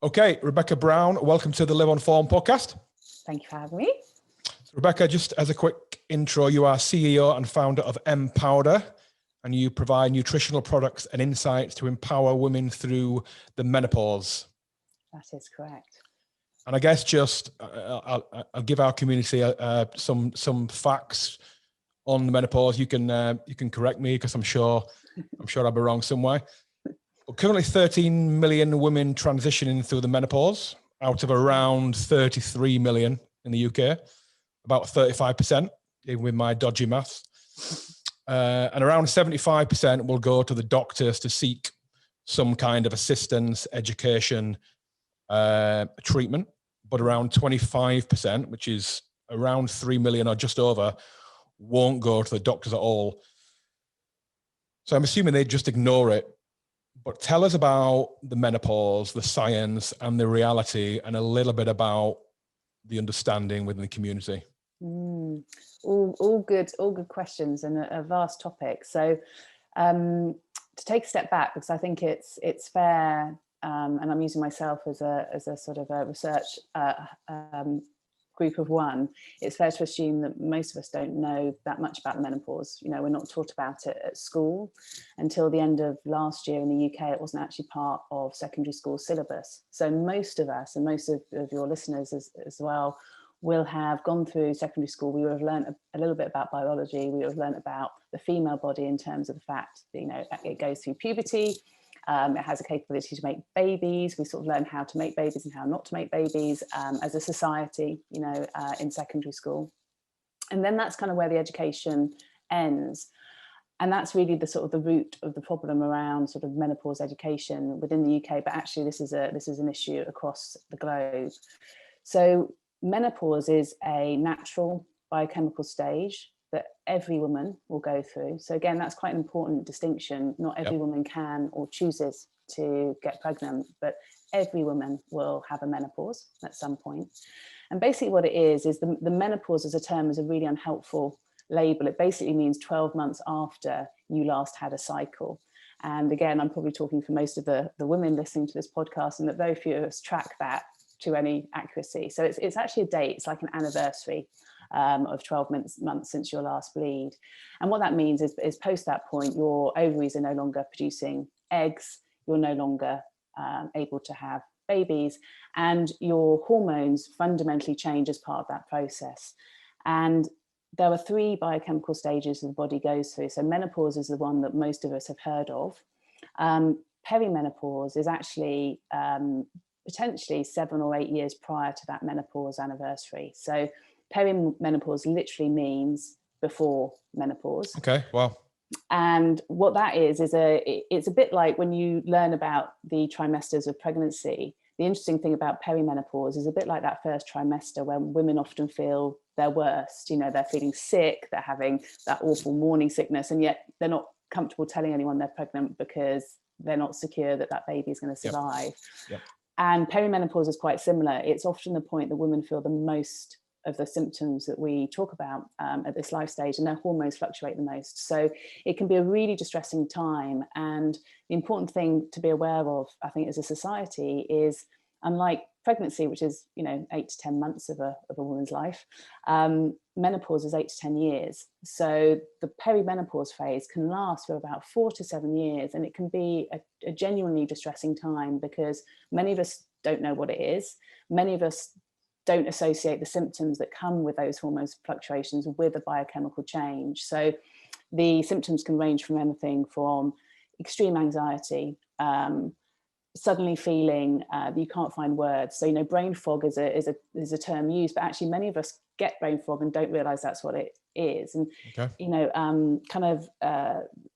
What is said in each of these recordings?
Okay, Rebekah Brown, welcome to the Live on Form podcast. Thank you for having me. Rebekah, just as a quick intro, you are CEO and founder of MPowder, and you provide nutritional products and insights to empower women through the menopause. That is correct. And I guess just I'll give our community some facts on the menopause. You can correct me because I'm sure I'll be wrong somewhere. Well, currently 13 million women transitioning through the menopause out of around 33 million in the UK, about 35%, even with my dodgy maths. And around 75% will go to the doctors to seek some kind of assistance, education, treatment. But around 25%, which is around 3 million or just over, won't go to the doctors at all. So I'm assuming they just ignore it. But tell us about the menopause, the science and the reality, and a little bit about the understanding within the community. All good questions and a vast topic. So to take a step back, because I think it's fair, and I'm using myself as a sort of a research group of one, it's fair to assume that most of us don't know that much about the menopause. You know, we're not taught about it at school. Until the end of last year in the UK, it wasn't actually part of secondary school syllabus. So most of us, and most of your listeners as well, will have gone through secondary school. We would have learned a little bit about biology. We would have learned about the female body in terms of the fact that, you know, it goes through puberty. It has a capability to make babies. We sort of learn how to make babies and how not to make babies as a society, you know, in secondary school. And then that's kind of where the education ends. And that's really the sort of the root of the problem around sort of menopause education within the UK. But actually, this is an issue across the globe. So menopause is a natural biochemical stage that every woman will go through. So again, that's quite an important distinction. Not every woman can or chooses to get pregnant, but every woman will have a menopause at some point. And basically what it is the menopause as a term is a really unhelpful label. It basically means 12 months after you last had a cycle. And again, I'm probably talking for most of the women listening to this podcast, and that very few of us track that to any accuracy. So it's actually a date. It's like an anniversary of 12 months since your last bleed. And what that means is post that point, your ovaries are no longer producing eggs, you're no longer able to have babies, and your hormones fundamentally change as part of that process. And there are 3 biochemical stages the body goes through. So menopause is the one that most of us have heard of. Perimenopause is actually potentially 7 or 8 years prior to that menopause anniversary. So perimenopause literally means before menopause. Okay, wow. And what that is it's a bit like when you learn about the trimesters of pregnancy. The interesting thing about perimenopause is a bit like that first trimester, when women often feel their worst. You know, they're feeling sick, they're having that awful morning sickness, and yet they're not comfortable telling anyone they're pregnant because they're not secure that baby is going to survive. Yep. And perimenopause is quite similar. It's often the point that women feel the most of the symptoms that we talk about at this life stage, and their hormones fluctuate the most. So it can be a really distressing time. And the important thing to be aware of, I think, as a society is, unlike pregnancy, which is, 8 to 10 months of a woman's life, menopause is 8 to 10 years. So the perimenopause phase can last for about 4 to 7 years, and it can be a genuinely distressing time because many of us don't know what it is. Many of us don't associate the symptoms that come with those hormone fluctuations with a biochemical change. So the symptoms can range from anything from extreme anxiety, suddenly feeling that you can't find words. So, brain fog is a term used, but actually many of us get brain fog and don't realize that's what it is. And, okay.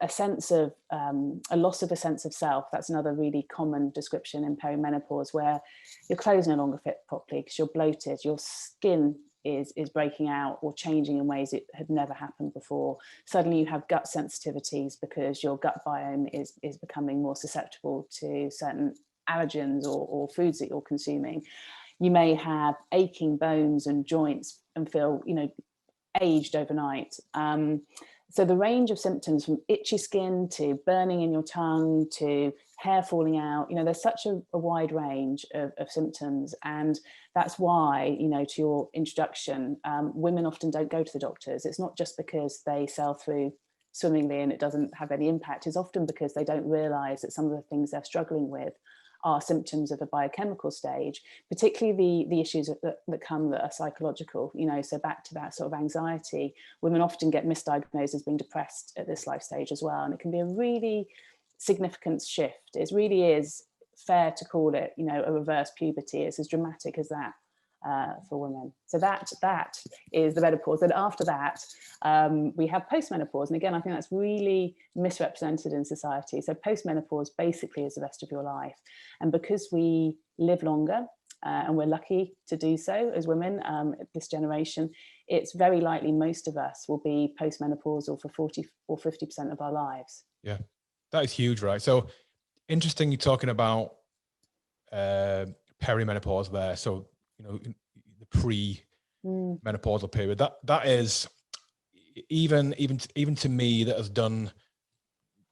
A sense of, a loss of a sense of self. That's another really common description in perimenopause, where your clothes no longer fit properly because you're bloated, your skin is breaking out or changing in ways it had never happened before. Suddenly you have gut sensitivities because your gut biome is becoming more susceptible to certain allergens or foods that you're consuming. You may have aching bones and joints and feel, aged overnight. So the range of symptoms, from itchy skin to burning in your tongue to hair falling out. You know, there's such a wide range of symptoms, and that's why, you know, to your introduction, women often don't go to the doctors. It's not just because they sail through swimmingly and it doesn't have any impact. It's often because they don't realize that some of the things they're struggling with are symptoms of a biochemical stage, particularly the issues that come that are psychological, you know. So back to that sort of anxiety, women often get misdiagnosed as being depressed at this life stage as well. And it can be a really significant shift. It really is fair to call it, you know, a reverse puberty. It's as dramatic as that for women. So that is the menopause. And after that, we have postmenopause. And again, I think that's really misrepresented in society. So postmenopause basically is the rest of your life. And because we live longer, and we're lucky to do so as women, this generation, it's very likely most of us will be postmenopausal for 40 or 50% of our lives. Yeah, that is huge, right? So interesting, you're talking about perimenopause there. So, you know, the pre-menopausal period, that is even to me, that has done,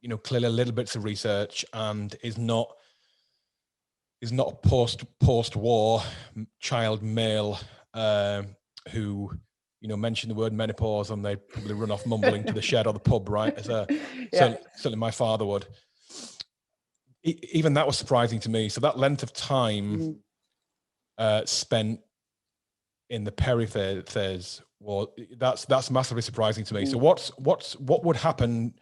you know, clearly little bits of research and is not a post-war child male who, you know, mention the word menopause and they probably run off mumbling to the shed or the pub, right? As certainly my father would. Even that was surprising to me. So that length of time spent in the periphase, well, that's massively surprising to me. So what would happen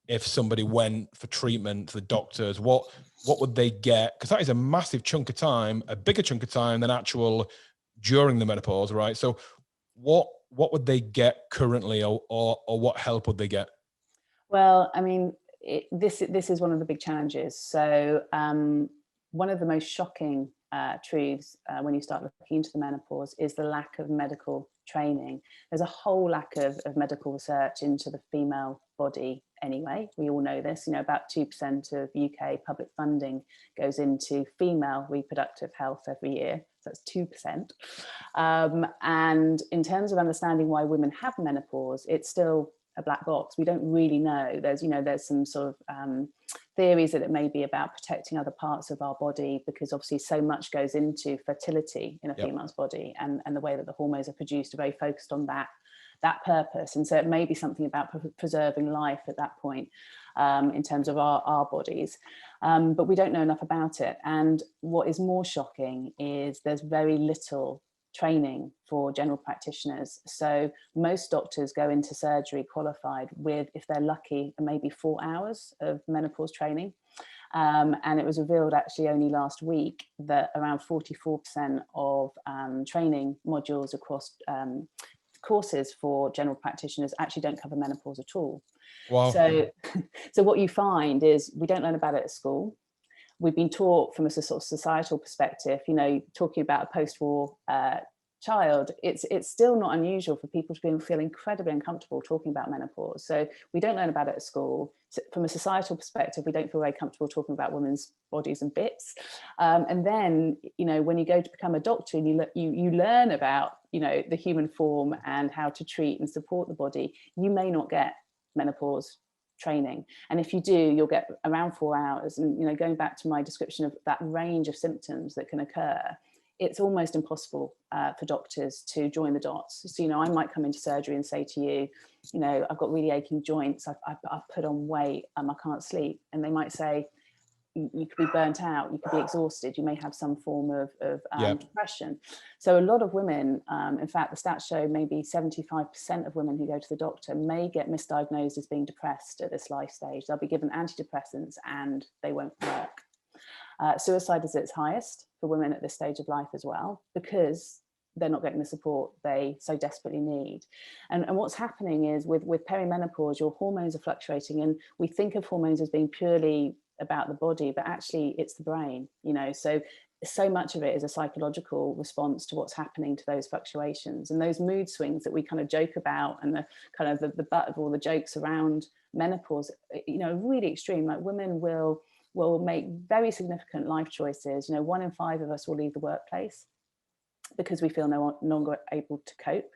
if somebody went for treatment to the doctors? What would they get? Because that is a massive chunk of time, a bigger chunk of time than actual during the menopause, right? So what would they get currently, or what help would they get? Well, I mean, this is one of the big challenges. So one of the most shocking truths when you start looking into the menopause is the lack of medical training. There's a whole lack of medical research into the female body anyway. We all know this. You know, about 2% of UK public funding goes into female reproductive health every year. So that's 2%. And in terms of understanding why women have menopause, it's still a black box. We don't really know. There's some sort of theories that it may be about protecting other parts of our body, because obviously so much goes into fertility in a female's body, and the way that the hormones are produced are very focused on that purpose. And so it may be something about preserving life at that point in terms of our bodies. But we don't know enough about it. And what is more shocking is there's very little training for general practitioners. So most doctors go into surgery qualified with, if they're lucky, maybe 4 hours of menopause training. And it was revealed actually only last week that around 44% of training modules across courses for general practitioners actually don't cover menopause at all. Wow. So what you find is we don't learn about it at school. We've been taught from a sort of societal perspective, you know, talking about a post-war child, it's still not unusual for people to feel incredibly uncomfortable talking about menopause. So we don't learn about it at school. So from a societal perspective, we don't feel very comfortable talking about women's bodies and bits. And then, you know, when you go to become a doctor and you learn about, you know, the human form and how to treat and support the body, you may not get menopause training. And if you do, you'll get around 4 hours. And, you know, going back to my description of that range of symptoms that can occur, it's almost impossible for doctors to join the dots. So, you know, I might come into surgery and say to you, you know, I've got really aching joints, I've put on weight, I can't sleep. And they might say, you could be burnt out, you could be exhausted, you may have some form of depression. So a lot of women, in fact, the stats show maybe 75% of women who go to the doctor may get misdiagnosed as being depressed at this life stage. They'll be given antidepressants and they won't work. Suicide is at its highest for women at this stage of life as well, because they're not getting the support they so desperately need. And what's happening is with perimenopause, your hormones are fluctuating, and we think of hormones as being purely about the body, but actually it's the brain, you know. So much of it is a psychological response to what's happening to those fluctuations, and those mood swings that we kind of joke about, and the kind of the butt of all the jokes around menopause, you know, really extreme. Like women will make very significant life choices. You know, 1 in 5 of us will leave the workplace because we feel no longer able to cope.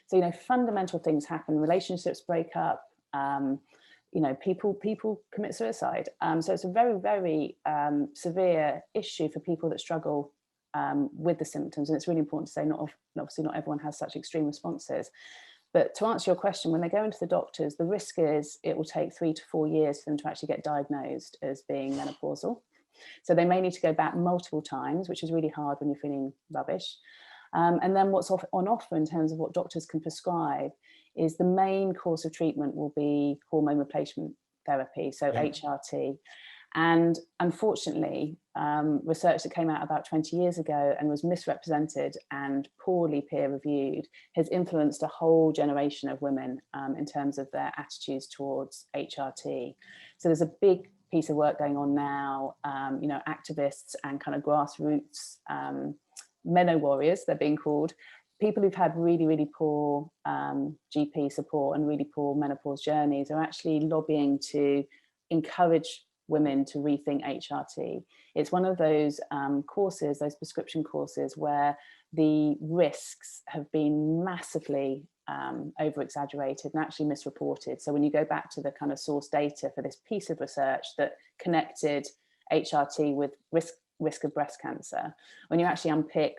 So, you know, fundamental things happen. Relationships break up. people commit suicide. So it's a very, very severe issue for people that struggle with the symptoms. And it's really important to say, obviously not everyone has such extreme responses. But to answer your question, when they go into the doctors, the risk is it will take 3 to 4 years for them to actually get diagnosed as being menopausal. So they may need to go back multiple times, which is really hard when you're feeling rubbish. And then what's on offer in terms of what doctors can prescribe is the main course of treatment will be hormone replacement therapy, so HRT. And unfortunately, research that came out about 20 years ago and was misrepresented and poorly peer reviewed has influenced a whole generation of women in terms of their attitudes towards HRT. So there's a big piece of work going on now, activists and kind of grassroots meno warriors, they're being called, people who've had really, really poor GP support and really poor menopause journeys are actually lobbying to encourage women to rethink HRT. It's one of those courses, those prescription courses, where the risks have been massively over exaggerated and actually misreported. So when you go back to the kind of source data for this piece of research that connected HRT with risk of breast cancer, when you actually unpick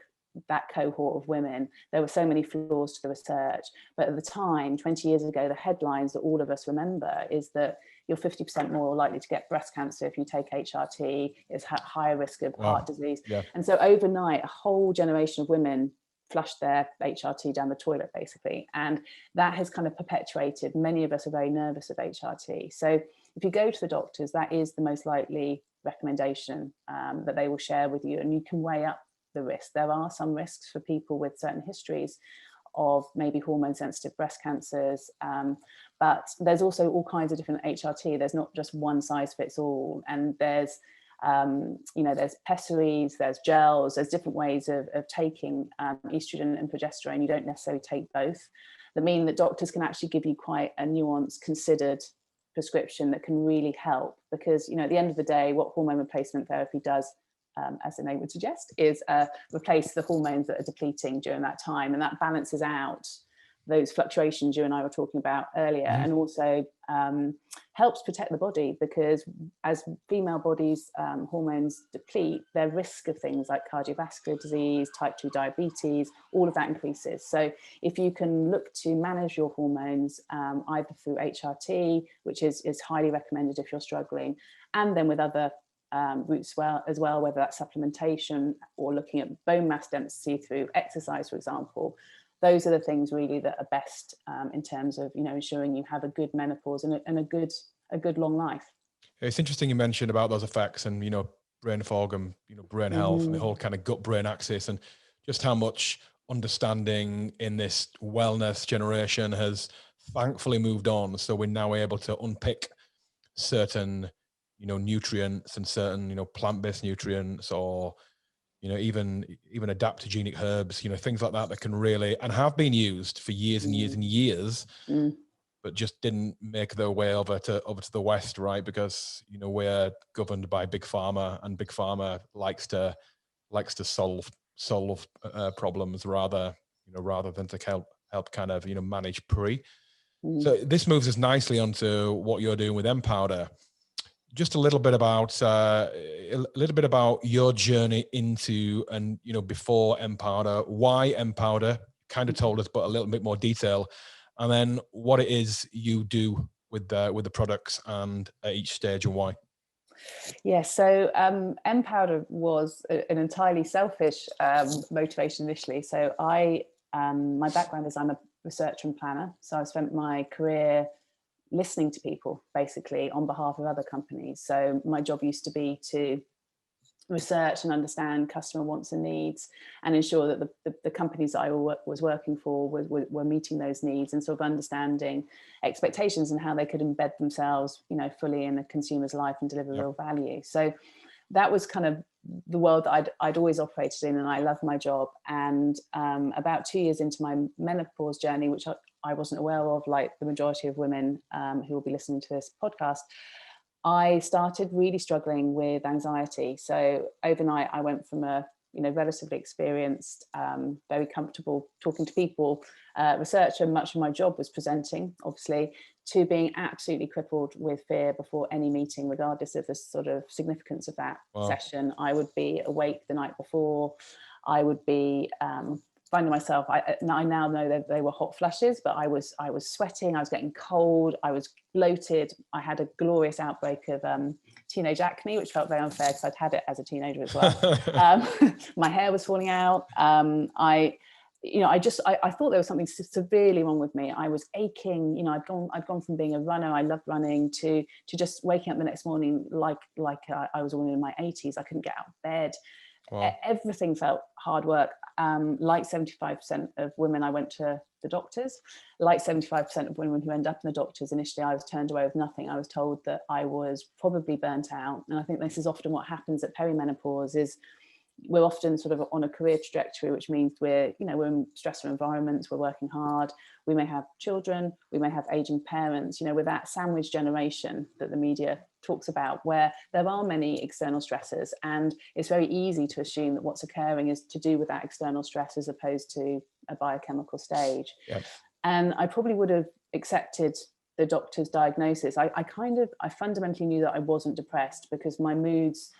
that cohort of women, there were so many flaws to the research. But at the time, 20 years ago, the headlines that all of us remember is that you're 50% more likely to get breast cancer if you take HRT, is higher risk of heart disease. Yeah. And so overnight, a whole generation of women flushed their HRT down the toilet, basically. And that has kind of perpetuated. Many of us are very nervous of HRT. So if you go to the doctors, that is the most likely recommendation that they will share with you, and you can weigh up the risk. There are some risks for people with certain histories of maybe hormone sensitive breast cancers, but there's also all kinds of different HRT. There's not just one size fits all, and there's there's pessaries, there's gels, there's different ways of taking estrogen and progesterone. You don't necessarily take both. That mean that doctors can actually give you quite a nuanced, considered prescription that can really help, because at the end of the day, what hormone replacement therapy does, as the name would suggest, is replace the hormones that are depleting during that time, and that balances out those fluctuations you and I were talking about earlier, and also helps protect the body, because as female bodies hormones deplete, their risk of things like cardiovascular disease, type 2 diabetes, all of that increases. So if you can look to manage your hormones either through HRT, which is highly recommended if you're struggling, and then with other routes as well, whether that's supplementation or looking at bone mass density through exercise, for example, those are the things really that are best in terms of ensuring you have a good menopause and a good long life. It's interesting you mentioned about those effects and brain fog and brain health and the whole kind of gut brain axis, and just how much understanding in this wellness generation has thankfully moved on, so we're now able to unpick certain nutrients and certain plant-based nutrients, or even adaptogenic herbs, things like that can really, and have been used for years and years and years, but just didn't make their way over to the West, right? Because we're governed by big pharma, and big pharma likes to solve problems rather than to help kind of manage pre. So this moves us nicely onto what you're doing with MPowder. Just a little bit about your journey into and before MPowder. Why MPowder? Kind of told us, but a little bit more detail, and then what it is you do with the products and at each stage, and why. Yeah, so MPowder was an entirely selfish motivation initially. So my background is I'm a researcher and planner. So I spent my career listening to people basically on behalf of other companies. So my job used to be to research and understand customer wants and needs, and ensure that the companies that I was working for were meeting those needs, and sort of understanding expectations and how they could embed themselves fully in the consumer's life and deliver real value. So that was kind of the world that I'd always operated in, and I loved my job. And about 2 years into my menopause journey, which I wasn't aware of, like the majority of women who will be listening to this podcast, I started really struggling with anxiety. So overnight, I went from a relatively experienced, very comfortable talking to people, researcher. Much of my job was presenting, obviously, to being absolutely crippled with fear before any meeting, regardless of the sort of significance of that session. I would be awake the night before. I would be finding myself, I now know that they were hot flushes, but I was sweating, I was getting cold, I was bloated. I had a glorious outbreak of teenage acne, which felt very unfair because I'd had it as a teenager as well. My hair was falling out. I thought there was something severely wrong with me. I was aching. I'd gone from being a runner, I loved running, to just waking up the next morning like I was a woman in my 80s. I couldn't get out of bed. Wow. Everything felt hard work. Like 75% of women, I went to the doctors. Like 75% of women who end up in the doctors, initially I was turned away with nothing. I was told that I was probably burnt out. And I think this is often what happens at perimenopause, is we're often sort of on a career trajectory, which means we're in stressful environments, we're working hard, we may have children, we may have aging parents, we're that sandwich generation that the media talks about, where there are many external stressors, and it's very easy to assume that what's occurring is to do with that external stress as opposed to a biochemical stage. Yep. And I probably would have accepted the doctor's diagnosis. I fundamentally knew that I wasn't depressed because my moods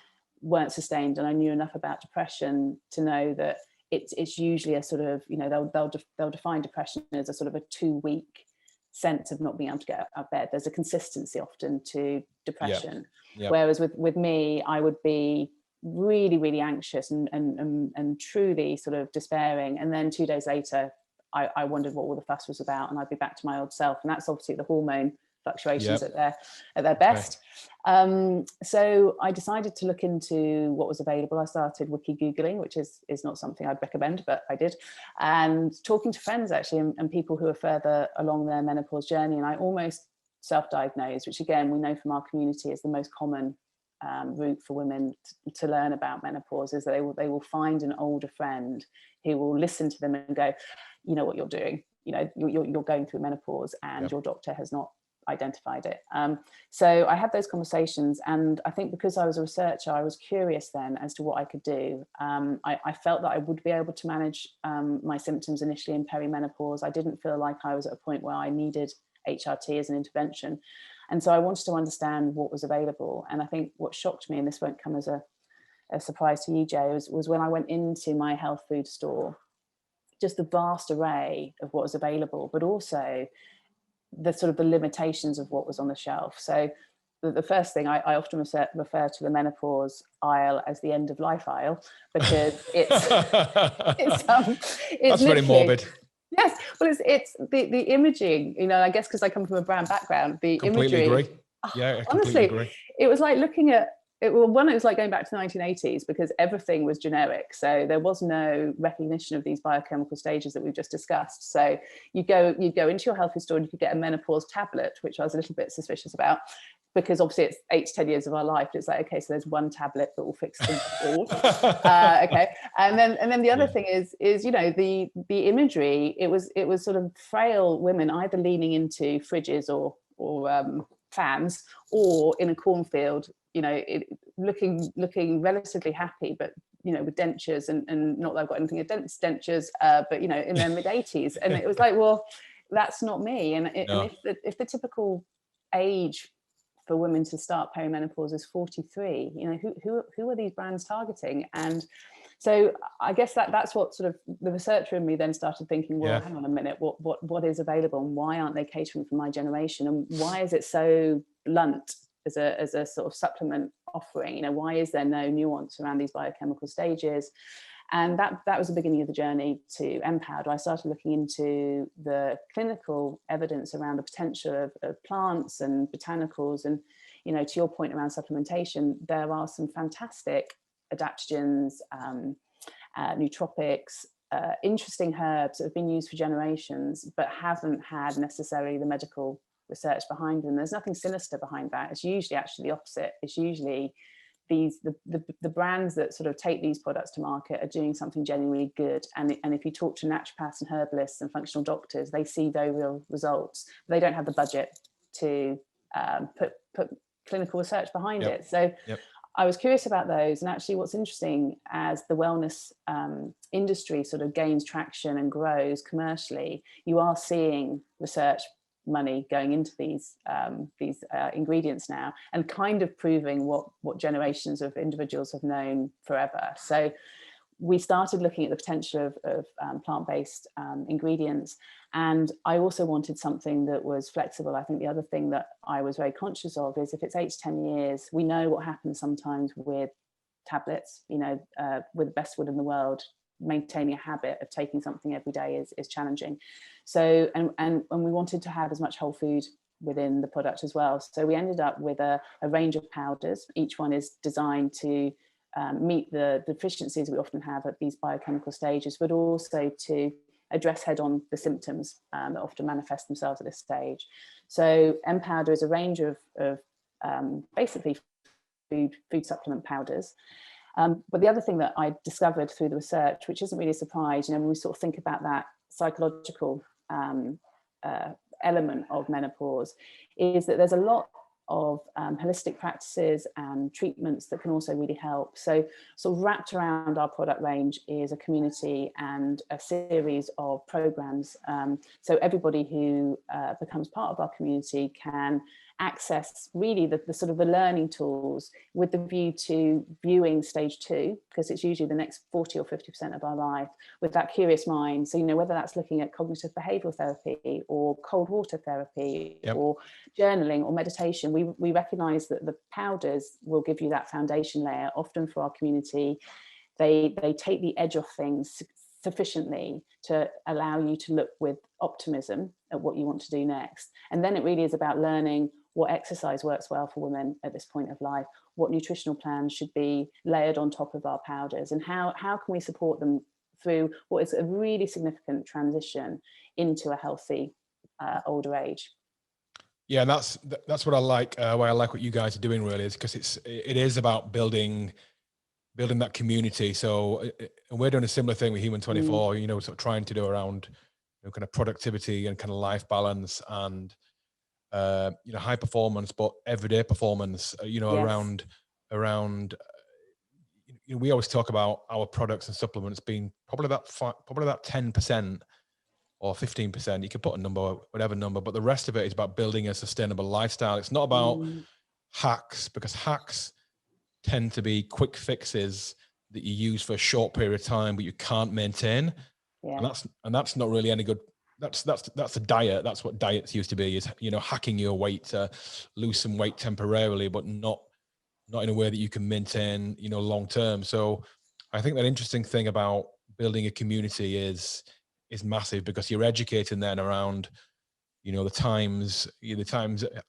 weren't sustained, and I knew enough about depression to know that it's usually a sort of, they'll define depression as a sort of a 2-week sense of not being able to get out of bed. There's a consistency often to depression. Yep. Whereas with me, I would be really, really anxious and truly sort of despairing, and then 2 days later I wondered what all the fuss was about, and I'd be back to my old self. And that's obviously the hormone fluctuations at their best. Right. So I decided to look into what was available. I started wiki Googling, which is not something I'd recommend, but I did, and talking to friends actually, and people who are further along their menopause journey. And I almost self-diagnosed, which again, we know from our community is the most common route for women to learn about menopause, is that they will find an older friend who will listen to them and go, you know what you're doing, you're going through menopause, and your doctor has not identified it. So I had those conversations, and I think because I was a researcher, I was curious then as to what I could do. I felt that I would be able to manage my symptoms initially in perimenopause. I didn't feel like I was at a point where I needed HRT as an intervention, and so I wanted to understand what was available. And I think what shocked me, and this won't come as a surprise to you, Jay, was when I went into my health food store, just the vast array of what was available, but also the sort of the limitations of what was on the shelf. So the first thing, I often refer to the menopause aisle as the end of life aisle, because it's that's very morbid. Yes, well, it's the imaging, I guess because I come from a brand background, the completely imagery. Agree. Yeah, I honestly, completely agree. It was like looking at it. Well, one, it was like going back to the 1980s, because everything was generic. So there was no recognition of these biochemical stages that we've just discussed. So you'd go into your health food store and you could get a menopause tablet, which I was a little bit suspicious about, because obviously it's 8 to 10 years of our life. It's like, okay, so there's one tablet that will fix them all. Okay. And then the other thing is, the imagery, it was sort of frail women either leaning into fridges or fans, or in a cornfield, looking relatively happy, but with dentures, and not that I've got anything against dentures, but in their mid-80s. And it was like, well, that's not me. And if the typical age for women to start perimenopause is 43, who are these brands targeting? And so I guess that's what sort of the researcher in me then started thinking, well, hang on a minute, what is available, and why aren't they catering for my generation, and why is it so blunt as a sort of supplement offering? Why is there no nuance around these biochemical stages? And that was the beginning of the journey to MPowder. I started looking into the clinical evidence around the potential of plants and botanicals. And, to your point around supplementation, there are some fantastic adaptogens, nootropics, interesting herbs that have been used for generations, but haven't had necessarily the medical research behind them. There's nothing sinister behind that. It's usually actually the opposite. It's usually the brands that sort of take these products to market are doing something genuinely good. And if you talk to naturopaths and herbalists and functional doctors, they see very real results. They don't have the budget to put clinical research behind it. So I was curious about those. And actually what's interesting, as the wellness industry sort of gains traction and grows commercially, you are seeing research money going into these ingredients now, and kind of proving what generations of individuals have known forever. So we started looking at the potential of plant-based ingredients. And I also wanted something that was flexible. I think the other thing that I was very conscious of is, if it's 8 to 10 years, we know what happens sometimes with tablets. You know, with the best will in the world, maintaining a habit of taking something every day is challenging. So, and we wanted to have as much whole food within the product as well. So we ended up with a range of powders. Each one is designed to meet the deficiencies we often have at these biochemical stages, but also to address head-on the symptoms that often manifest themselves at this stage. So MPowder is a range of basically food supplement powders. But the other thing that I discovered through the research, which isn't really a surprise, you know, when we sort of think about that psychological element of menopause, is that there's a lot of holistic practices and treatments that can also really help. So sort of wrapped around our product range is a community and a series of programs. So everybody who becomes part of our community can access really the sort of the learning tools, with the view to viewing stage 2, because it's usually the next 40 or 50% of our life, with that curious mind. So, you know, whether that's looking at cognitive behavioral therapy or cold water therapy, yep, or journaling or meditation, we recognize that the powders will give you that foundation layer. Often for our community, they take the edge off things sufficiently to allow you to look with optimism at what you want to do next. And then it really is about learning what exercise works well for women at this point of life, what nutritional plans should be layered on top of our powders, and how can we support them through what is a really significant transition into a healthy older age. Yeah, and that's what I like. Why I like what you guys are doing, really, is because it is about building that community. So, and we're doing a similar thing with Human 24. You know, sort of trying to do around, you know, kind of productivity and kind of life balance and you know, high performance, but everyday performance. You know, yes, around. You know, we always talk about our products and supplements being probably about 10%. Or 15%, you can put a number, whatever number, but the rest of it is about building a sustainable lifestyle. It's not about hacks, because hacks tend to be quick fixes that you use for a short period of time, but you can't maintain. Yeah. And that's not really any good. That's a diet. That's what diets used to be, is, you know, hacking your weight to lose some weight temporarily, but not in a way that you can maintain, you know, long term. So I think that interesting thing about building a community is massive, because you're educating then around, you know, the times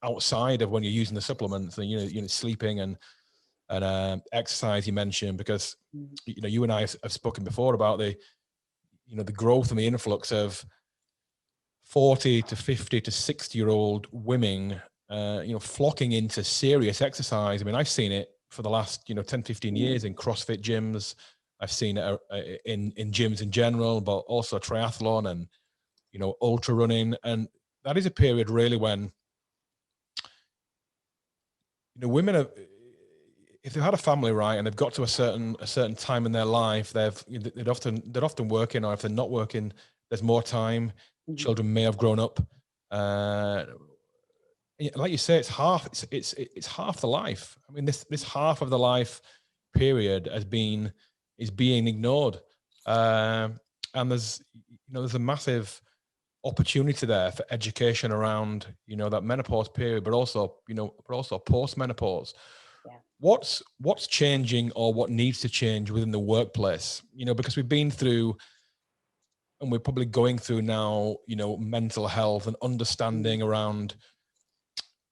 outside of when you're using the supplements, and, you know, sleeping and exercise you mentioned, because, you know, you and I have spoken before about the, you know, the growth and the influx of 40 to 50 to 60-year-old women, you know, flocking into serious exercise. I mean, I've seen it for the last, you know, 10, 15 years in CrossFit gyms. I've seen it in gyms in general, but also triathlon and, you know, ultra running. And that is a period really when, you know, women are, if they've had a family, right, and they've got to a certain time in their life, they're often working, or if they're not working, there's more time. Children may have grown up. Like you say, it's half the life. I mean, this half of the life period is being ignored, and there's a massive opportunity there for education around, you know, that menopause period, but also post menopause. Yeah. What's changing, or what needs to change within the workplace? You know, because we've been through, and we're probably going through now, you know, mental health and understanding around,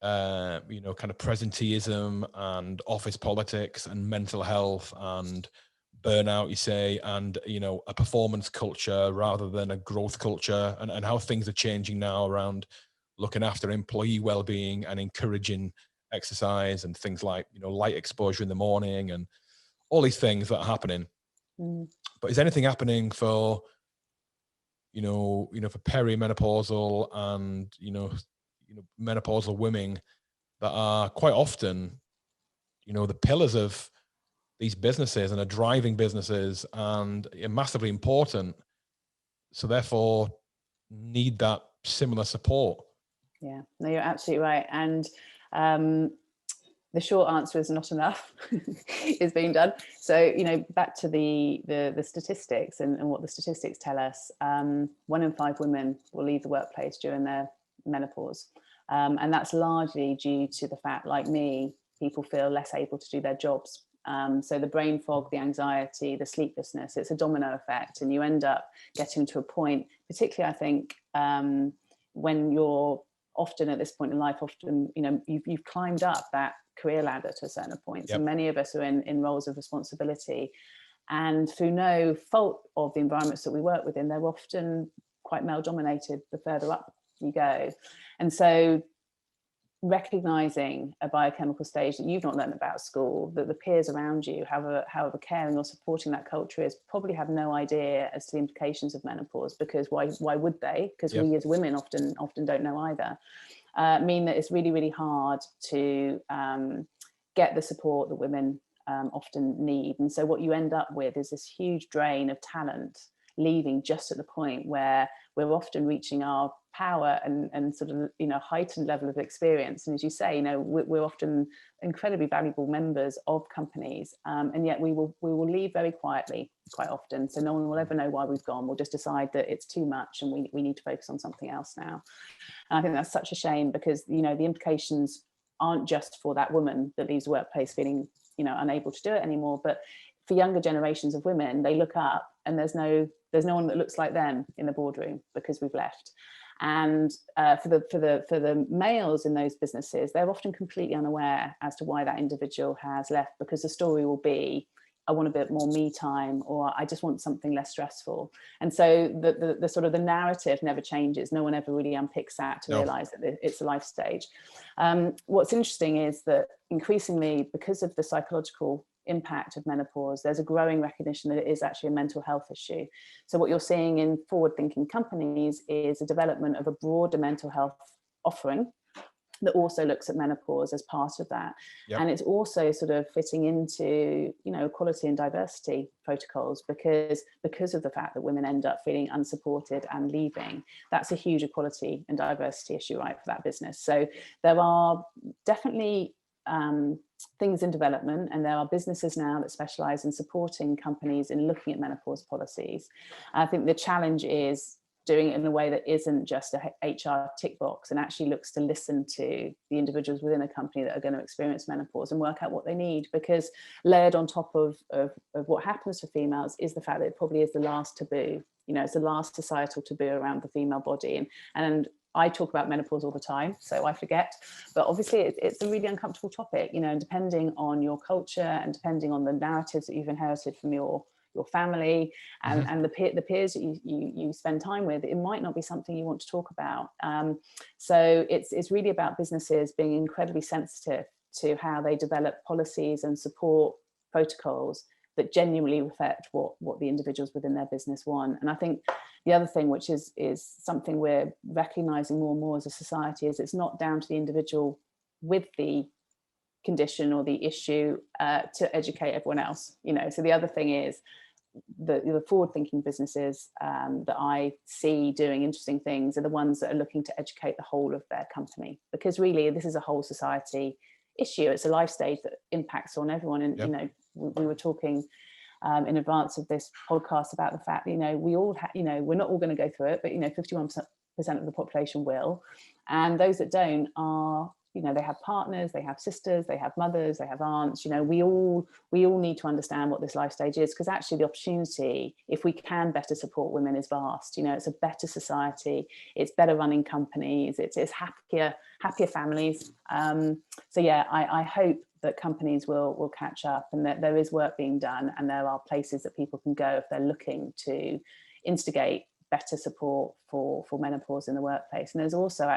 you know, kind of presenteeism and office politics and mental health and burnout, you say, and, you know, a performance culture rather than a growth culture, and how things are changing now around looking after employee well-being and encouraging exercise and things like, you know, light exposure in the morning and all these things that are happening. But is anything happening for, you know, for perimenopausal and, you know, menopausal women that are quite often, the pillars of these businesses and are driving businesses and are massively important. So therefore need that similar support. Yeah, no, you're absolutely right. And the short answer is not enough is being done. So, back to the statistics and what the statistics tell us, 1 in 5 women will leave the workplace during their menopause. And that's largely due to the fact, like me, people feel less able to do their jobs. So the brain fog, the anxiety, the sleeplessness, it's a domino effect. And you end up getting to a point, particularly, I think, when you're often at this point in life, you've climbed up that career ladder to a certain point. Yep. So many of us are in roles of responsibility, and through no fault of the environments that we work within, they're often quite male dominated the further up you go. And so recognizing a biochemical stage that you've not learned about at school, that the peers around you, however caring or supporting that culture is, probably have no idea as to the implications of menopause, because why would they? Because Yep. we as women often don't know either. Mean that it's really, really hard to get the support that women often need. And so what you end up with is this huge drain of talent leaving just at the point where we're often reaching our power and sort of heightened level of experience. And as you say, we're often incredibly valuable members of companies, and yet we will leave very quietly quite often, so no one will ever know why we've gone. We'll just decide that it's too much and we need to focus on something else now. And I think that's such a shame, because the implications aren't just for that woman that leaves the workplace feeling unable to do it anymore, but for younger generations of women. They look up and there's no one that looks like them in the boardroom because we've left. And for the males in those businesses, they're often completely unaware as to why that individual has left, because the story will be, I want a bit more me time, or I just want something less stressful. And so the sort of the narrative never changes. No one ever really unpicks that to realize that it's a life stage. What's interesting is that increasingly, because of the psychological impact of menopause, there's a growing recognition that it is actually a mental health issue. So what you're seeing in forward-thinking companies is a development of a broader mental health offering that also looks at menopause as part of that. Yep. And it's also sort of fitting into equality and diversity protocols, because of the fact that women end up feeling unsupported and leaving. That's a huge equality and diversity issue, right, for that business. So there are definitely things in development, and there are businesses now that specialize in supporting companies in looking at menopause policies. I think the challenge is doing it in a way that isn't just a HR tick box, and actually looks to listen to the individuals within a company that are going to experience menopause and work out what they need. Because layered on top of what happens for females is the fact that it probably is the last taboo. It's the last societal taboo around the female body. And I talk about menopause all the time, so I forget. But obviously it's a really uncomfortable topic, and depending on your culture and depending on the narratives that you've inherited from your family and, mm-hmm. and the peers that you spend time with, it might not be something you want to talk about. So it's really about businesses being incredibly sensitive to how they develop policies and support protocols that genuinely reflect what the individuals within their business want. And I think the other thing, which is something we're recognizing more and more as a society, is it's not down to the individual with the condition or the issue to educate everyone else. So the other thing is the forward-thinking businesses that I see doing interesting things are the ones that are looking to educate the whole of their company, because really this is a whole society issue. It's a life stage that impacts on everyone. And yep. We were talking in advance of this podcast about the fact that we all we're not all going to go through it, but 51% of the population will, and those that don't are they have partners, they have sisters, they have mothers, they have aunts. We all need to understand what this life stage is, because actually the opportunity, if we can better support women, is vast. It's a better society, it's better running companies, it's happier families. So yeah, I hope that companies will catch up, and that there is work being done, and there are places that people can go if they're looking to instigate better support for menopause in the workplace. And there's also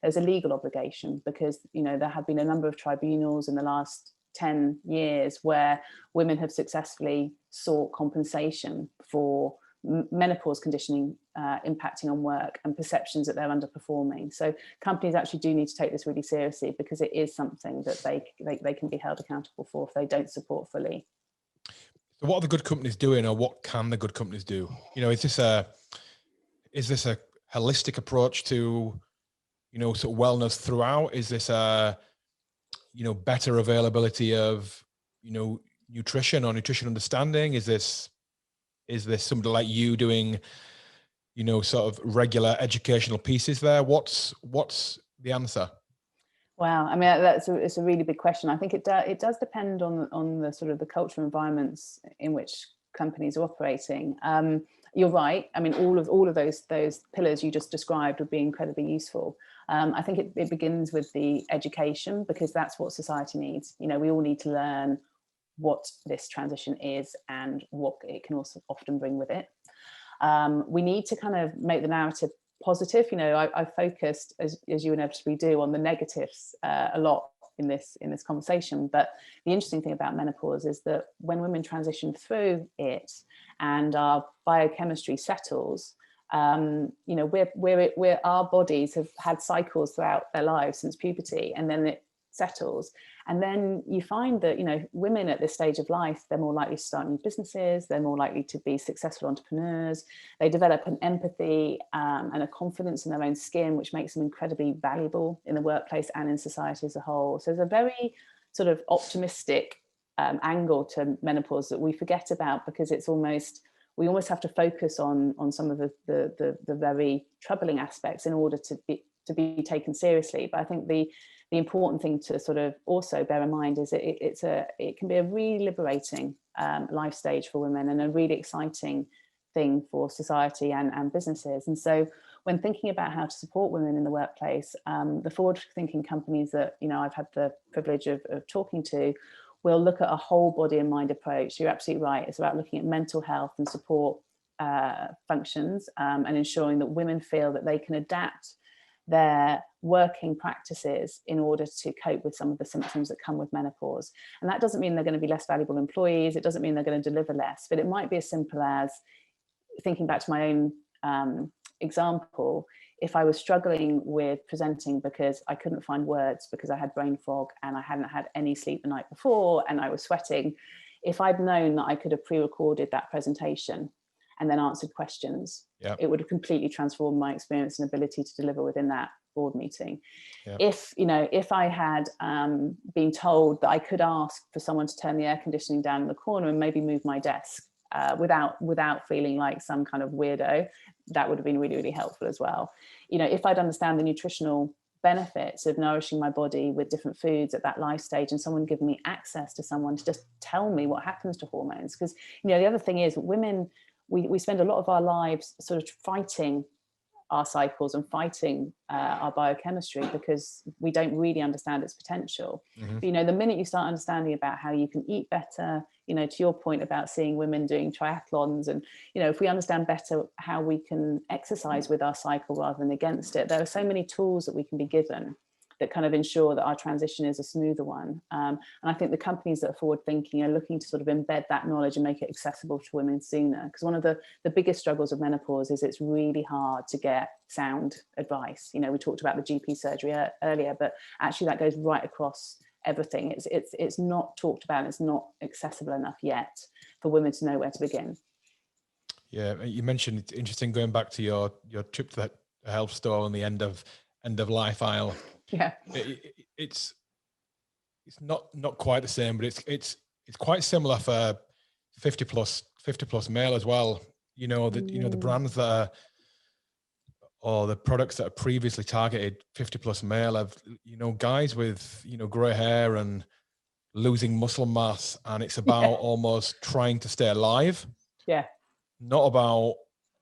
there's a legal obligation, because there have been a number of tribunals in the last 10 years where women have successfully sought compensation for menopause conditioning impacting on work and perceptions that they're underperforming. So companies actually do need to take this really seriously, because it is something that they can be held accountable for if they don't support fully. So what are the good companies doing, or what can the good companies do? You know, is this a holistic approach to, you know, sort of wellness throughout? Is this a, you know, better availability of, you know, nutrition or nutrition understanding? Is this somebody like you doing, you know, sort of regular educational pieces there? What's the answer? Wow, I mean, it's a really big question. I think it does depend on the sort of the cultural environments in which companies are operating. You're right. I mean, all of those pillars you just described would be incredibly useful. I think it begins with the education, because that's what society needs. You know, we all need to learn what this transition is and what it can also often bring with it. We need to kind of make the narrative positive. You know, I focused, as you inevitably do, on the negatives a lot in this conversation. But the interesting thing about menopause is that when women transition through it and our biochemistry settles, you know, our bodies have had cycles throughout their lives since puberty, and then it settles. And then you find that, you know, women at this stage of life, they're more likely to start new businesses, they're more likely to be successful entrepreneurs, they develop an empathy and a confidence in their own skin, which makes them incredibly valuable in the workplace and in society as a whole. So there's a very sort of optimistic angle to menopause that we forget about, because we almost have to focus on some of the very troubling aspects in order to be taken seriously. But I think the important thing to sort of also bear in mind is it can be a really liberating life stage for women, and a really exciting thing for society and businesses. And so when thinking about how to support women in the workplace, the forward-thinking companies that, you know, I've had the privilege of talking to will look at a whole body and mind approach. You're absolutely right. It's about looking at mental health and support functions, and ensuring that women feel that they can adapt their working practices in order to cope with some of the symptoms that come with menopause. And that doesn't mean they're going to be less valuable employees. It doesn't mean they're going to deliver less, but it might be as simple as, thinking back to my own example, if I was struggling with presenting because I couldn't find words because I had brain fog and I hadn't had any sleep the night before and I was sweating, if I'd known that I could have pre-recorded that presentation and then answered questions, yep, it would have completely transformed my experience and ability to deliver within that board meeting. Yep. If I had been told that I could ask for someone to turn the air conditioning down in the corner and maybe move my desk without feeling like some kind of weirdo, that would have been really, really helpful as well. You know, if I'd understand the nutritional benefits of nourishing my body with different foods at that life stage, and someone giving me access to someone to just tell me what happens to hormones. Because, you know, the other thing is, women, we spend a lot of our lives sort of fighting our cycles and fighting our biochemistry because we don't really understand its potential. Mm-hmm. But, you know, the minute you start understanding about how you can eat better, you know, to your point about seeing women doing triathlons, and, you know, if we understand better how we can exercise with our cycle rather than against it, there are so many tools that we can be given that kind of ensure that our transition is a smoother one. And I think the companies that are forward thinking are looking to sort of embed that knowledge and make it accessible to women sooner. Because one of the biggest struggles of menopause is it's really hard to get sound advice. You know, we talked about the GP surgery earlier, but actually that goes right across everything. It's not talked about, and it's not accessible enough yet for women to know where to begin. Yeah, you mentioned, it's interesting, going back to your trip to that health store and the end of life aisle. Yeah, it's not quite the same, but it's quite similar for 50 plus male as well. You know, the brands that are, or the products that are previously targeted 50 plus male have, you know, guys with, you know, gray hair and losing muscle mass, and it's about almost trying to stay alive. Yeah. Not about,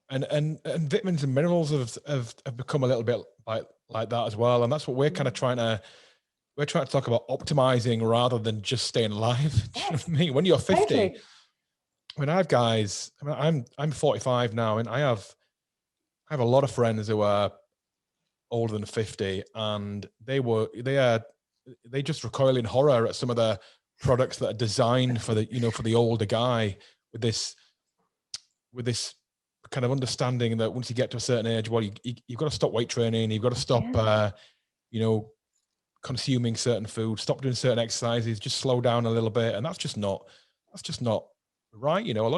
and vitamins and minerals have become a little bit like that as well. And that's what we're kind of trying to talk about, optimizing rather than just staying alive. Do you know what I mean? When you're 50, totally. when I have guys, I mean, I'm 45 now, and I have a lot of friends who are older than 50, and they just recoil in horror at some of the products that are designed for the, you know, for the older guy with this kind of understanding that once you get to a certain age, well, you've got to stop weight training, you've got to stop, you know, consuming certain food, stop doing certain exercises, just slow down a little bit. And that's just not right. You know, a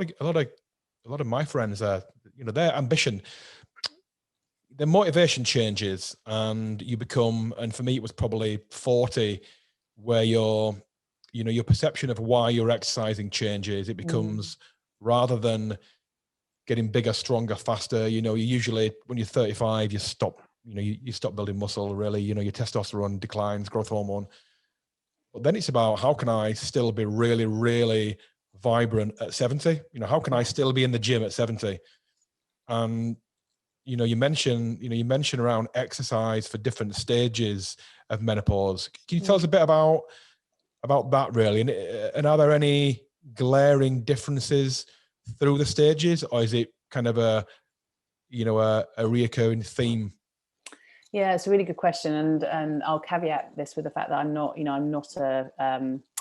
lot of my friends are, you know, their ambition, their motivation changes, and you become, and for me, it was probably 40, where your perception of why you're exercising changes. It becomes, rather than getting bigger, stronger, faster, you know, you usually, when you're 35, you stop, you know, you stop building muscle, really, you know, your testosterone declines, growth hormone. But then it's about, how can I still be really, really vibrant at 70? You know, how can I still be in the gym at 70? And, you know, you mention around exercise for different stages of menopause. Can you tell us a bit about that, really? And are there any glaring differences through the stages, or is it kind of a reoccurring theme? Yeah, it's a really good question, and I'll caveat this with the fact that I'm not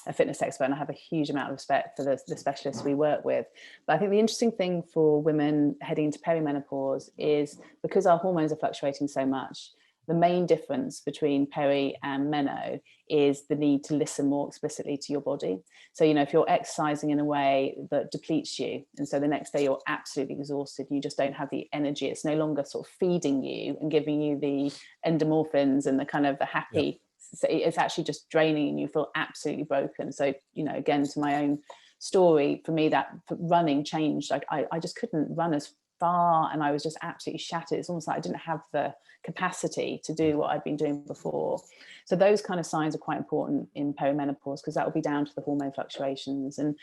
a fitness expert, and I have a huge amount of respect for the specialists we work with. But I think the interesting thing for women heading into perimenopause is, because our hormones are fluctuating so much, the main difference between peri and meno is the need to listen more explicitly to your body. So, you know, if you're exercising in a way that depletes you, and so the next day you're absolutely exhausted, you just don't have the energy, it's no longer sort of feeding you and giving you the endorphins and the kind of the happy, so it's actually just draining and you feel absolutely broken. So, you know, again, to my own story, for me, that running changed. Like I just couldn't run as far, and I was just absolutely shattered. It's almost like I didn't have the capacity to do what I'd been doing before. So those kind of signs are quite important in perimenopause, because that will be down to the hormone fluctuations. And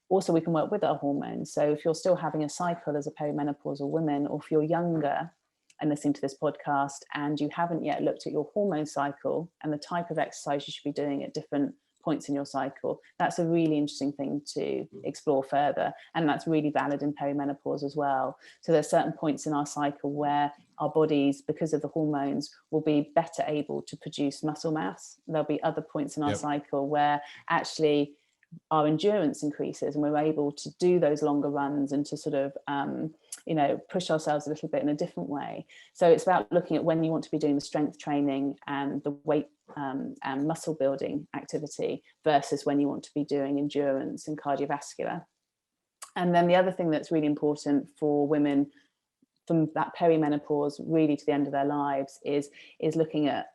also we can work with our hormones. So if you're still having a cycle as a perimenopausal woman, or if you're younger and listening to this podcast and you haven't yet looked at your hormone cycle and the type of exercise you should be doing at different points in your cycle, that's a really interesting thing to explore further. And that's really valid in perimenopause as well. So there's certain points in our cycle where our bodies, because of the hormones, will be better able to produce muscle mass. There'll be other points in our cycle where actually our endurance increases and we're able to do those longer runs and to sort of push ourselves a little bit in a different way. So it's about looking at when you want to be doing the strength training and the weight and muscle building activity versus when you want to be doing endurance and cardiovascular. And then the other thing that's really important for women from that perimenopause really to the end of their lives is looking at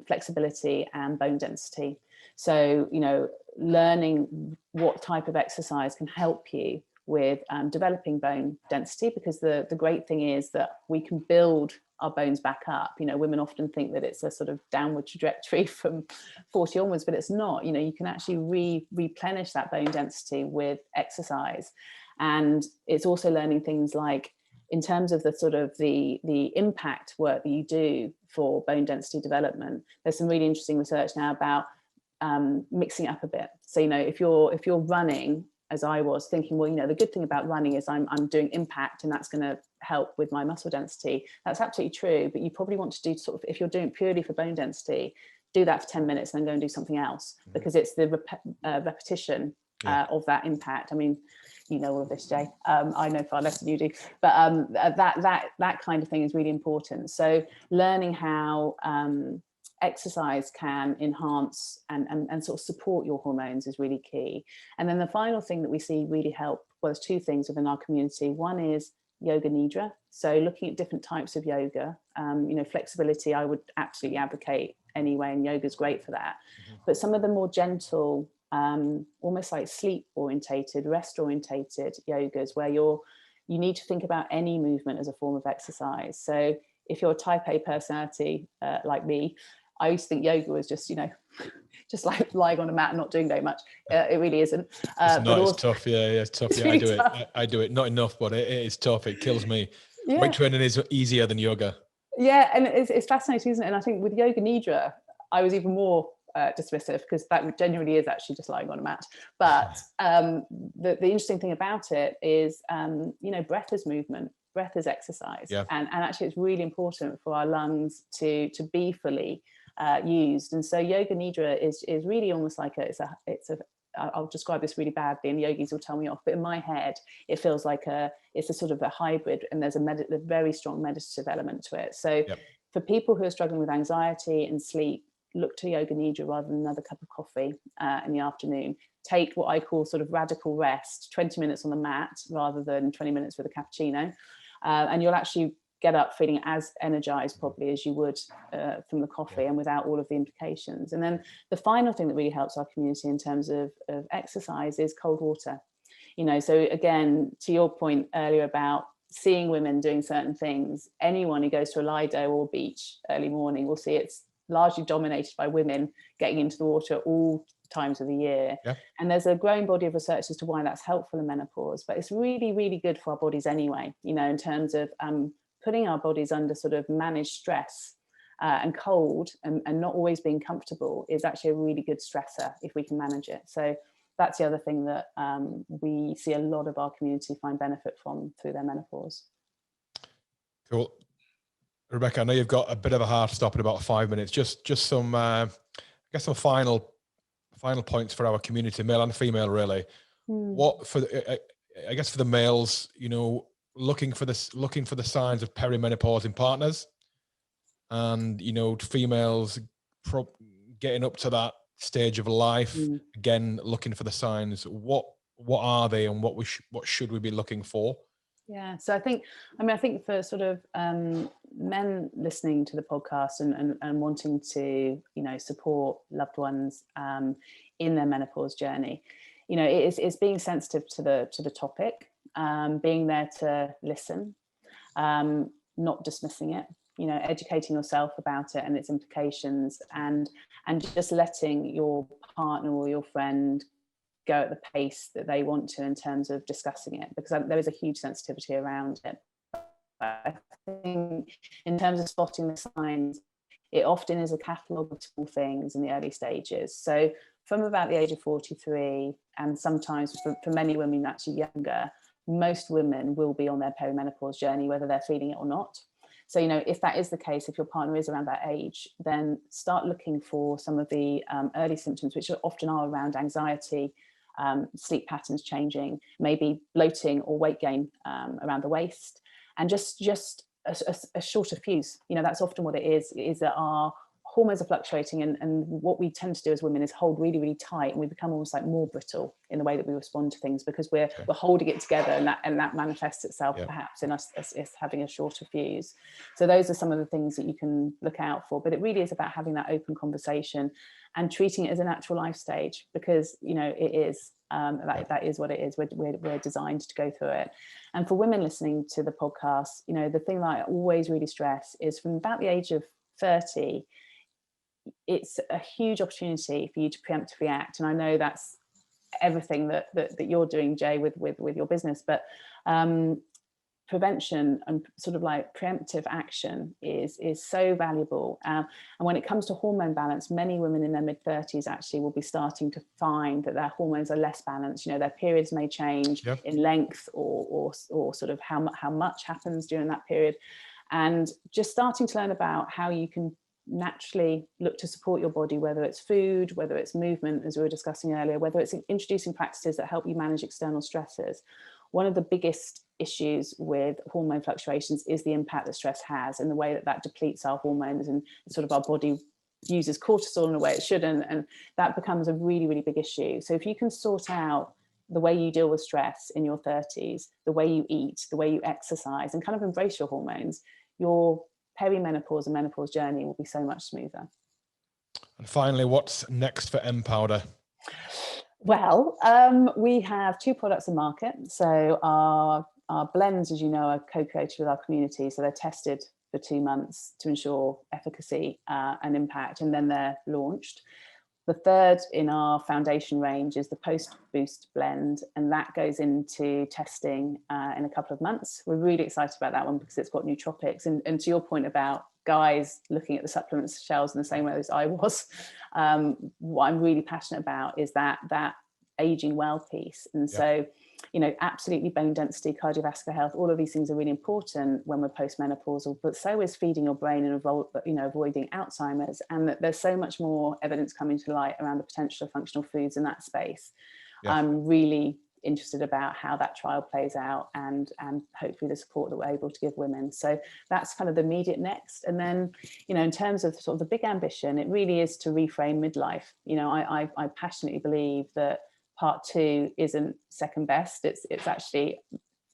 flexibility and bone density. So, you know, learning what type of exercise can help you with developing bone density, because the great thing is that we can build our bones back up. You know, women often think that it's a sort of downward trajectory from 40 onwards, but it's not. You know, you can actually replenish that bone density with exercise. And it's also learning things like, in terms of the sort of the impact work that you do for bone density development, there's some really interesting research now about mixing it up a bit. So, you know, if you're running, as I was thinking, well, you know, the good thing about running is I'm doing impact and that's going to help with my muscle density. That's absolutely true. But you probably want to do sort of, if you're doing it purely for bone density, do that for 10 minutes and then go and do something else, because it's the repetition of that impact. I mean, you know all of this, Jay. I know far less than you do, but that kind of thing is really important. So learning how exercise can enhance and sort of support your hormones is really key. And then the final thing that we see really help, well, there's two things within our community. One is yoga nidra. So looking at different types of yoga, you know, flexibility, I would absolutely advocate anyway, and yoga is great for that. But some of the more gentle, almost like sleep orientated, rest orientated yogas, where you need to think about any movement as a form of exercise. So if you're a type A personality like me, I used to think yoga was just, you know, just like lying on a mat and not doing very much. It really isn't. It's tough. Yeah, it's tough. It's Yeah, really tough. I do it. Not enough, but it is tough. It kills me. Yeah. Weight training is easier than yoga. Yeah, and it's fascinating, isn't it? And I think with yoga nidra, I was even more dismissive, because that genuinely is actually just lying on a mat. But the interesting thing about it is, you know, breath is movement. Breath is exercise. Yeah. And actually it's really important for our lungs to be fully used. And so yoga nidra is really almost like it's a I'll describe this really badly and yogis will tell me off, but in my head it feels like it's a sort of a hybrid, and there's a very strong meditative element to it. So for people who are struggling with anxiety and sleep, look to yoga nidra rather than another cup of coffee in the afternoon. Take what I call sort of radical rest, 20 minutes on the mat rather than 20 minutes with a cappuccino, and you'll actually get up feeling as energized probably as you would from the coffee, and without all of the implications. And then the final thing that really helps our community in terms of exercise is cold water. You know, so again, to your point earlier about seeing women doing certain things, anyone who goes to a Lido or beach early morning will see it's largely dominated by women getting into the water all times of the year. And there's a growing body of research as to why that's helpful in menopause, but it's really, really good for our bodies anyway, you know, in terms of putting our bodies under sort of managed stress, and cold and not always being comfortable is actually a really good stressor if we can manage it. So that's the other thing that we see a lot of our community find benefit from through their menopause. Cool. Rebekah, I know you've got a bit of a hard stop in about 5 minutes. Just some, I guess, some final points for our community, male and female, really. What for? I guess for the males, you know, looking for the signs of perimenopause in partners, and you know, females getting up to that stage of life, again looking for the signs. What are they, and what should we be looking for? Yeah, so I think for sort of men listening to the podcast and wanting to, you know, support loved ones in their menopause journey, you know, it's being sensitive to the topic, being there to listen, not dismissing it, you know, educating yourself about it and its implications, and just letting your partner or your friend go at the pace that they want to in terms of discussing it, because there is a huge sensitivity around it. I think in terms of spotting the signs, it often is a catalogue of small things in the early stages. So from about the age of 43, and sometimes for many women actually younger, most women will be on their perimenopause journey, whether they're feeling it or not. So, you know, if that is the case, if your partner is around that age, then start looking for some of the early symptoms, which often are around anxiety, sleep patterns changing, maybe bloating or weight gain around the waist, and just a shorter fuse. You know, that's often what it is that our hormones are fluctuating, and what we tend to do as women is hold really, really tight, and we become almost like more brittle in the way that we respond to things, because we're holding it together, and that manifests itself perhaps in us as having a shorter fuse. So those are some of the things that you can look out for, but it really is about having that open conversation and treating it as a natural life stage, because, you know, it is that is what it is. We're designed to go through it. And for women listening to the podcast, you know, the thing that I always really stress is from about the age of 30, it's a huge opportunity for you to preemptively act. And I know that's everything that you're doing, Jay, with your business, but prevention and sort of like preemptive action is so valuable. And when it comes to hormone balance, many women in their mid-30s actually will be starting to find that their hormones are less balanced. You know, their periods may change in length or sort of how much happens during that period. And just starting to learn about how you can naturally look to support your body, whether it's food, whether it's movement, as we were discussing earlier, whether it's introducing practices that help you manage external stressors. One of the biggest issues with hormone fluctuations is the impact that stress has, and the way that depletes our hormones, and sort of our body uses cortisol in a way it shouldn't, and that becomes a really, really big issue. So if you can sort out the way you deal with stress in your 30s, the way you eat, the way you exercise, and kind of embrace your hormones, your perimenopause and menopause journey will be so much smoother. And finally, what's next for MPowder? Well, we have 2 products in market. So our blends, as you know, are co-created with our community. So they're tested for 2 months to ensure efficacy and impact, and then they're launched. The third in our foundation range is the Post Boost blend, and that goes into testing in a couple of months. We're really excited about that one because it's got nootropics. And to your point about guys looking at the supplements shelves in the same way as I was, what I'm really passionate about is that aging well piece. And so absolutely bone density, cardiovascular health, all of these things are really important when we're postmenopausal, but so is feeding your brain and avoiding Alzheimer's. And that there's so much more evidence coming to light around the potential of functional foods in that space. Yeah. I'm really interested about how that trial plays out, and hopefully the support that we're able to give women. So that's kind of the immediate next. And then, in terms of sort of the big ambition, it really is to reframe midlife. I passionately believe that part 2 isn't second best. It's actually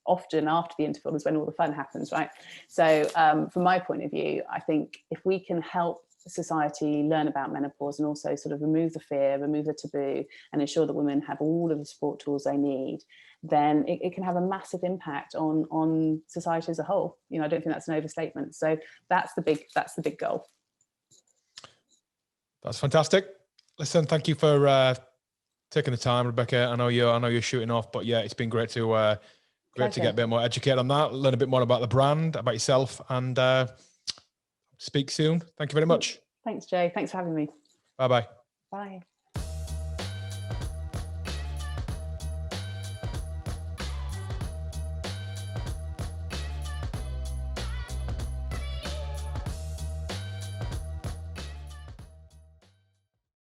often after the interval is when all the fun happens, right? So from my point of view, I think if we can help society learn about menopause and also sort of remove the fear, remove the taboo, and ensure that women have all of the support tools they need, then it can have a massive impact on society as a whole. I don't think that's an overstatement. So that's the big goal. That's fantastic. Listen, thank you for taking the time, Rebekah. I know you're shooting off, but yeah, it's been great to get a bit more educated on that, learn a bit more about the brand, about yourself, and speak soon. Thank you very much. Thanks, Jay. Thanks for having me. Bye-bye. Bye.